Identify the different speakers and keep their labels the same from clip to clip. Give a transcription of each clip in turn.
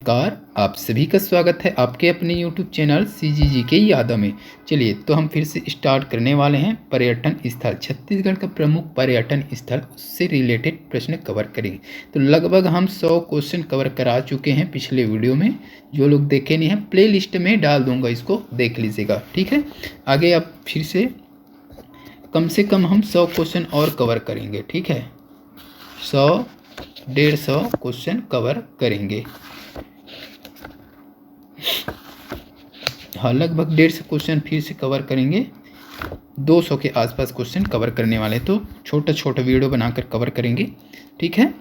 Speaker 1: नमस्कार, आप सभी का स्वागत है आपके अपने YouTube चैनल CGG के यादों में। चलिए तो हम फिर से स्टार्ट करने वाले हैं। पर्यटन स्थल, छत्तीसगढ़ का प्रमुख पर्यटन स्थल, उससे रिलेटेड प्रश्न कवर करेंगे। तो लगभग हम 100 क्वेश्चन कवर करा चुके हैं पिछले वीडियो में। जो लोग देखे नहीं हैं प्ले लिस्ट में डाल दूंगा, इसको देख लीजिएगा, ठीक है। आगे अब फिर से कम हम 100 क्वेश्चन और कवर करेंगे, ठीक है। 100-150 क्वेश्चन कवर करेंगे। हाँ, लगभग 150 क्वेश्चन फिर से कवर करेंगे। 200 के आसपास क्वेश्चन कवर करने वाले, तो छोटा छोटा वीडियो बनाकर कवर करेंगे, ठीक है।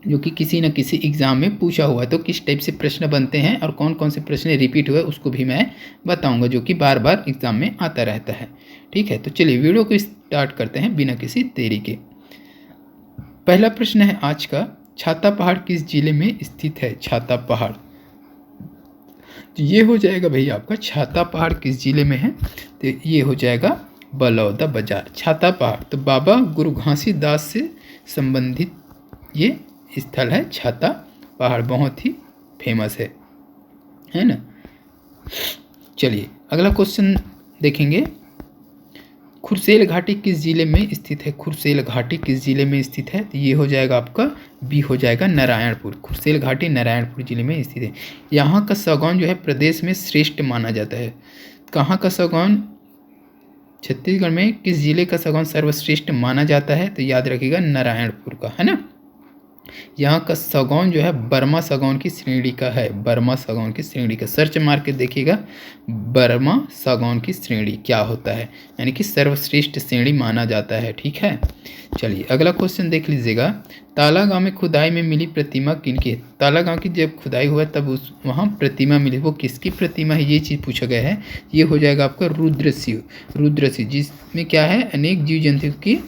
Speaker 1: जो कि किसी न किसी एग्ज़ाम में पूछा हुआ है, तो किस टाइप से प्रश्न बनते हैं और कौन कौन से प्रश्न रिपीट हुए उसको भी मैं बताऊंगा, जो कि बार बार एग्ज़ाम में आता रहता है, ठीक है। तो चलिए वीडियो को स्टार्ट करते हैं बिना किसी देरी के। पहला प्रश्न है आज का, छाता पहाड़ किस जिले में स्थित है? छाता पहाड़, तो ये हो जाएगा भाई आपका, छाता पहाड़ किस जिले में है? तो ये हो जाएगा बलौदा बाजार। छाता पहाड़ तो बाबा गुरु घासीदास से संबंधित ये स्थल है। छाता पहाड़ बहुत ही फेमस है ना। चलिए अगला क्वेश्चन देखेंगे। खुरसेल घाटी किस जिले में स्थित है? खुरसेल घाटी किस जिले में स्थित है? तो ये हो जाएगा आपका बी हो जाएगा नारायणपुर। खुरसेल घाटी नारायणपुर जिले में स्थित है। यहाँ का सागौन जो है प्रदेश में श्रेष्ठ माना जाता है। कहाँ का सागौन? छत्तीसगढ़ में किस जिले का सागौन सर्वश्रेष्ठ माना जाता है? तो याद रखिएगा नारायणपुर का, है ना। यहाँ का सागौन जो है बर्मा सागौन की श्रेणी का है। बर्मा सागौन की श्रेणी का, सर्च मार के देखिएगा बर्मा सागौन की श्रेणी क्या होता है, यानी कि सर्वश्रेष्ठ श्रेणी माना जाता है, ठीक है। चलिए अगला क्वेश्चन देख लीजिएगा। ताला गांव में खुदाई में मिली प्रतिमा किनकी? ताला गांव की जब खुदाई हुआ तब वहाँ प्रतिमा मिली, वो किसकी प्रतिमा है ये चीज़ पूछा गया है। ये हो जाएगा आपका रुद्रशिव। रुद्रशिव जिसमें क्या है, अनेक जीव जंतु की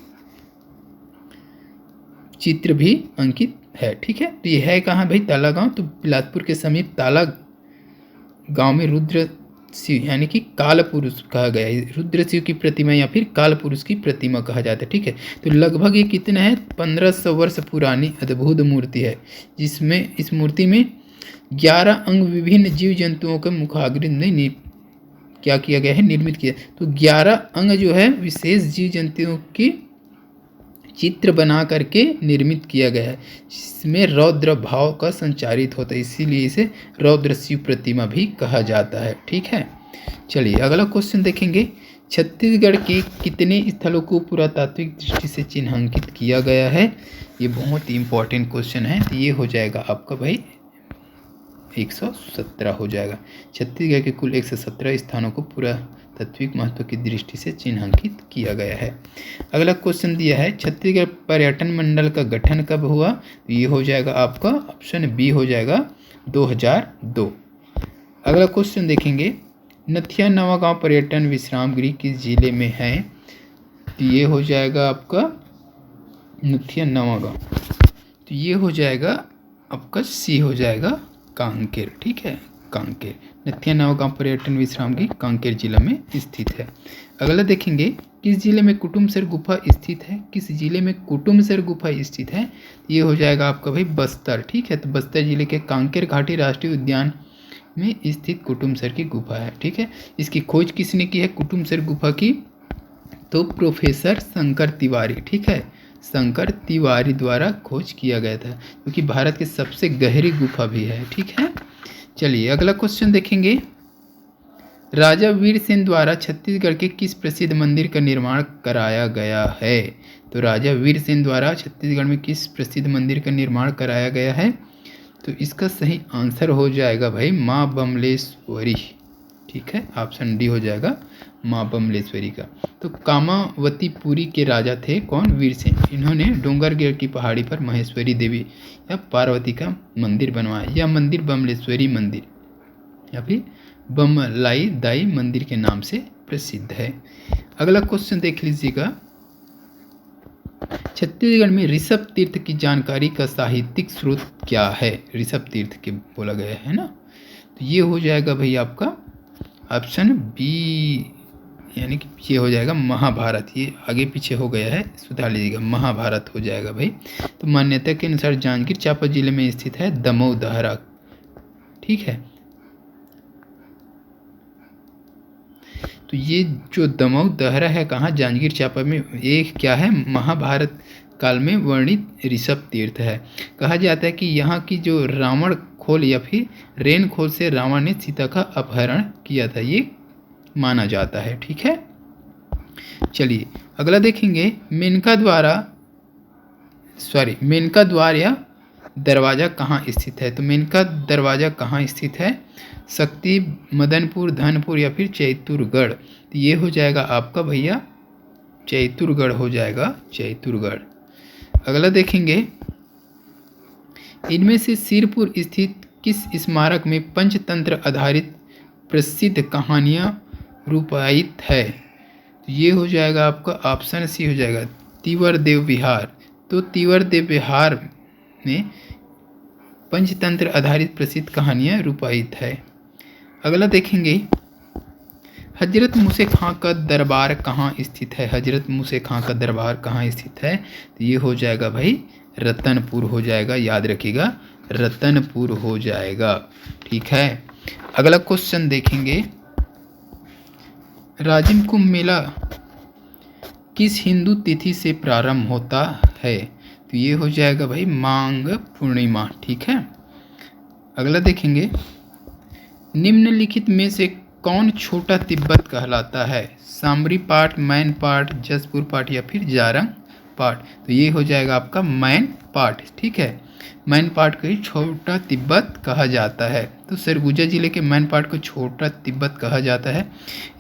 Speaker 1: चित्र भी अंकित है, ठीक है। तो ये है कहाँ भाई? ताला गांव। तो बिलासपुर के समीप ताला गांव में रुद्र शिव यानी कि काल पुरुष कहा गया है। रुद्र शिव की प्रतिमा या फिर काल पुरुष की प्रतिमा कहा जाता है, ठीक है। तो लगभग ये कितना है, 1500 वर्ष पुरानी अद्भुत मूर्ति है, जिसमें इस मूर्ति में 11 अंग विभिन्न जीव जंतुओं के मुखाग्र में क्या किया गया है, निर्मित किया। तो 11 अंग जो है विशेष जीव जंतुओं की चित्र बना करके निर्मित किया गया है, जिसमें रौद्र भाव का संचारित होता है, इसीलिए इसे रौद्र शिव प्रतिमा भी कहा जाता है, ठीक है। चलिए अगला क्वेश्चन देखेंगे। छत्तीसगढ़ के कितने स्थलों को पुरातात्विक दृष्टि से चिन्हांकित किया गया है? ये बहुत ही इंपॉर्टेंट क्वेश्चन है। तो ये हो जाएगा आपका भाई 117 हो जाएगा। छत्तीसगढ़ के कुल 117 स्थानों को पुरातात्विक महत्व की दृष्टि से चिन्हांकित किया गया है। अगला क्वेश्चन दिया है, छत्तीसगढ़ पर्यटन मंडल का गठन कब हुआ? तो ये हो जाएगा आपका ऑप्शन बी हो जाएगा 2002। अगला क्वेश्चन देखेंगे। नथिया नवागांव पर्यटन विश्राम गृह किस जिले में है? तो ये हो जाएगा आपका नथिया नवागांव। तो ये हो जाएगा आपका सी हो जाएगा कांकेर, ठीक है। कांकेर, नथिया नवागांव पर्यटन विश्राम गृह कांकेर जिला में स्थित है। अगला देखेंगे, किस जिले में कुटुमसर गुफा स्थित है? किस जिले में कुटुमसर गुफा स्थित है? ये हो जाएगा आपका भाई बस्तर, ठीक है। तो बस्तर जिले के कांकेर घाटी राष्ट्रीय उद्यान में स्थित कुटुमसर की गुफा है, ठीक है। इसकी खोज किसने की है कुटुमसर गुफा की? तो प्रोफेसर शंकर तिवारी, ठीक है। शंकर तिवारी द्वारा खोज किया गया था, क्योंकि भारत की सबसे गहरी गुफा भी है, ठीक है। चलिए अगला क्वेश्चन देखेंगे। राजा वीरसेन द्वारा छत्तीसगढ़ के किस प्रसिद्ध मंदिर का निर्माण कराया गया है? तो राजा वीरसेन द्वारा छत्तीसगढ़ में किस प्रसिद्ध मंदिर का निर्माण कराया गया है? तो इसका सही आंसर हो जाएगा भाई माँ बमलेश्वरी, ठीक है। ऑप्शन डी हो जाएगा माँ बमलेश्वरी का। तो कामावतीपुरी के राजा थे कौन? वीरसेन। इन्होंने डोंगरगढ़ की पहाड़ी पर महेश्वरी देवी या पार्वती का मंदिर बनवाया। यह मंदिर बमलेश्वरी मंदिर या फिर बमलाई दाई मंदिर के नाम से प्रसिद्ध है। अगला क्वेश्चन देख लीजिएगा। छत्तीसगढ़ में ऋषभ तीर्थ की जानकारी का साहित्यिक स्रोत क्या है? ऋषभ तीर्थ के बोला गया है ना। तो ये हो जाएगा भाई आपका ऑप्शन बी, यानी कि ये हो जाएगा महाभारत। ये आगे पीछे हो गया है, सुधार लीजिएगा, महाभारत हो जाएगा भाई। तो मान्यता के अनुसार जांजगीर चांपा जिले में स्थित है दमोह दहरा ठीक है। तो ये जो दमऊ दहरा है कहाँ, जांजगीर चांपा में। ये क्या है, महाभारत काल में वर्णित ऋषभ तीर्थ है। कहा जाता है कि यहाँ की जो रावण खोल या फिर रेन खोल से रावण ने सीता का अपहरण किया था, ये माना जाता है। ठीक है, चलिए अगला देखेंगे। मेनका द्वार या दरवाज़ा कहाँ स्थित है। तो मेनका दरवाज़ा कहाँ स्थित है, शक्ति, मदनपुर, धनपुर या फिर चैतुरगढ़। तो ये हो जाएगा आपका भैया चैतुरगढ़ हो जाएगा, चैतुरगढ़। अगला देखेंगे, इनमें से सिरपुर स्थित किस स्मारक में पंचतंत्र आधारित प्रसिद्ध कहानियाँ रूपायित है। तो ये हो जाएगा आपका ऑप्शन सी हो जाएगा, तिवरदेव विहार। तो तिवरदेव विहार में पंचतंत्र आधारित प्रसिद्ध कहानियाँ रूपायित है। अगला देखेंगे, हजरत मूसे खां का दरबार कहाँ स्थित है। हजरत मूसे खां का दरबार कहाँ स्थित है। तो ये हो जाएगा भाई रतनपुर हो जाएगा, याद रखिएगा रतनपुर हो जाएगा। ठीक है, अगला क्वेश्चन देखेंगे, राजिम कुंभ मेला किस हिंदू तिथि से प्रारंभ होता है। तो ये हो जाएगा भाई माघ पूर्णिमा। ठीक है, अगला देखेंगे, निम्नलिखित में से कौन छोटा तिब्बत कहलाता है। सामरी पाठ, मैन पाठ, जसपुर पाठ या फिर जारंग पाठ। तो ये हो जाएगा आपका मैन पाठ। ठीक है, मैन पाठ को ही छोटा तिब्बत कहा जाता है। तो सरगुजा जिले के मैन पाठ को छोटा तिब्बत कहा जाता है।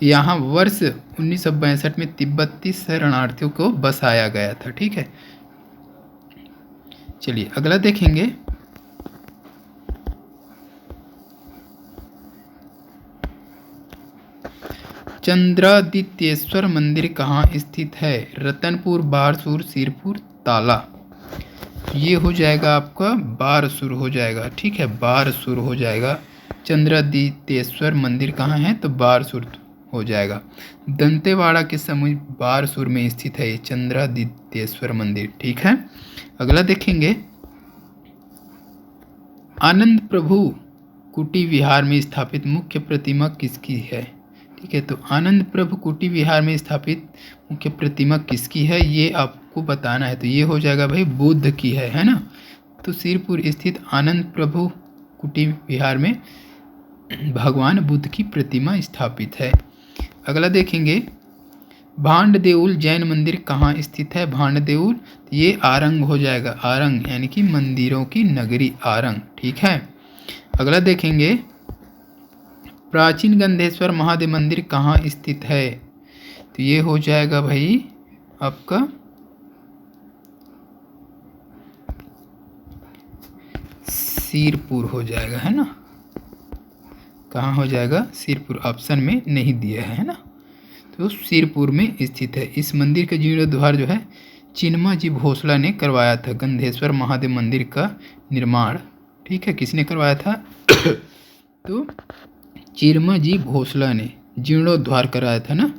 Speaker 1: यहाँ वर्ष 1962 में तिब्बती शरणार्थियों को बसाया गया था। ठीक है, चलिए अगला देखेंगे, चंद्रादित्येश्वर मंदिर कहाँ स्थित है। रतनपुर, बारसूर, सिरपुर, ताला। ये हो जाएगा आपका बारसूर हो जाएगा। ठीक है, बारसूर हो जाएगा। चंद्रादित्येश्वर मंदिर कहाँ है, तो बारसूर हो जाएगा। दंतेवाड़ा के समीप बारसूर में स्थित है चंद्रादित्येश्वर मंदिर। ठीक है, अगला देखेंगे, आनंद प्रभु कुटी विहार में स्थापित मुख्य प्रतिमा किसकी है। ठीक है, तो आनंद प्रभु कुटी विहार में स्थापित मुख्य प्रतिमा किसकी है, ये आपको बताना है। तो ये हो जाएगा भाई बुद्ध की है ना। तो सिरपुर स्थित आनंद प्रभु कुटी विहार में भगवान बुद्ध की प्रतिमा स्थापित है। अगला देखेंगे, भांड देउल जैन मंदिर कहाँ स्थित है। भांड देउल ये आरंग हो जाएगा, आरंग यानी कि मंदिरों की नगरी आरंग। ठीक है, अगला देखेंगे, प्राचीन गंधेश्वर महादेव मंदिर कहाँ स्थित है। तो ये हो जाएगा भाई आपका सिरपुर हो जाएगा, है ना। कहाँ हो जाएगा, सिरपुर, ऑप्शन में नहीं दिया है ना। तो सिरपुर में स्थित है। इस मंदिर का जीर्णोद्धार जो है चिन्मा जी भोसला ने करवाया था। गंधेश्वर महादेव मंदिर का निर्माण, ठीक है, किसने करवाया था तो चिन्मा जी भोसला ने जीर्णोद्धार कराया था ना।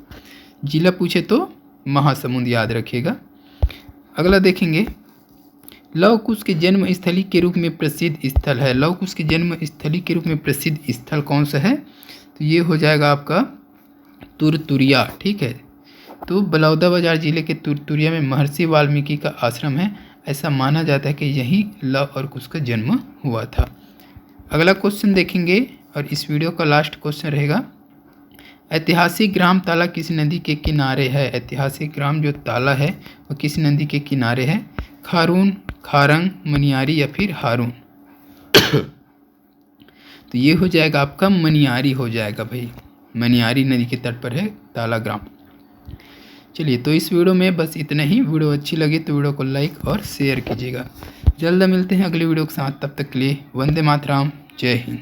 Speaker 1: जिला पूछे तो महासमुंद याद रखिएगा। अगला देखेंगे, लव कुश के जन्म स्थली के रूप में प्रसिद्ध स्थल है। लव कुश के जन्म स्थली के रूप में प्रसिद्ध स्थल कौन सा है। तो ये हो जाएगा आपका तुरतुरिया। ठीक है, तो बलौदाबाजार जिले के तुरतुरिया में महर्षि वाल्मीकि का आश्रम है। ऐसा माना जाता है कि यहीं लव और कुश का जन्म हुआ था। अगला क्वेश्चन देखेंगे और इस वीडियो का लास्ट क्वेश्चन रहेगा, ऐतिहासिक ग्राम ताला किस नदी के किनारे है। ऐतिहासिक ग्राम जो ताला है वो किस नदी के किनारे है। खारून, खारंग, मनियारी या फिर हारून। तो ये हो जाएगा आपका मनियारी हो जाएगा भाई, मनियारी नदी के तट पर है ताला ग्राम। चलिए, तो इस वीडियो में बस इतना ही। वीडियो अच्छी लगी तो वीडियो को लाइक और शेयर कीजिएगा। जल्द मिलते हैं अगली वीडियो के साथ, तब तक के लिए वंदे मातरम, जय हिंद।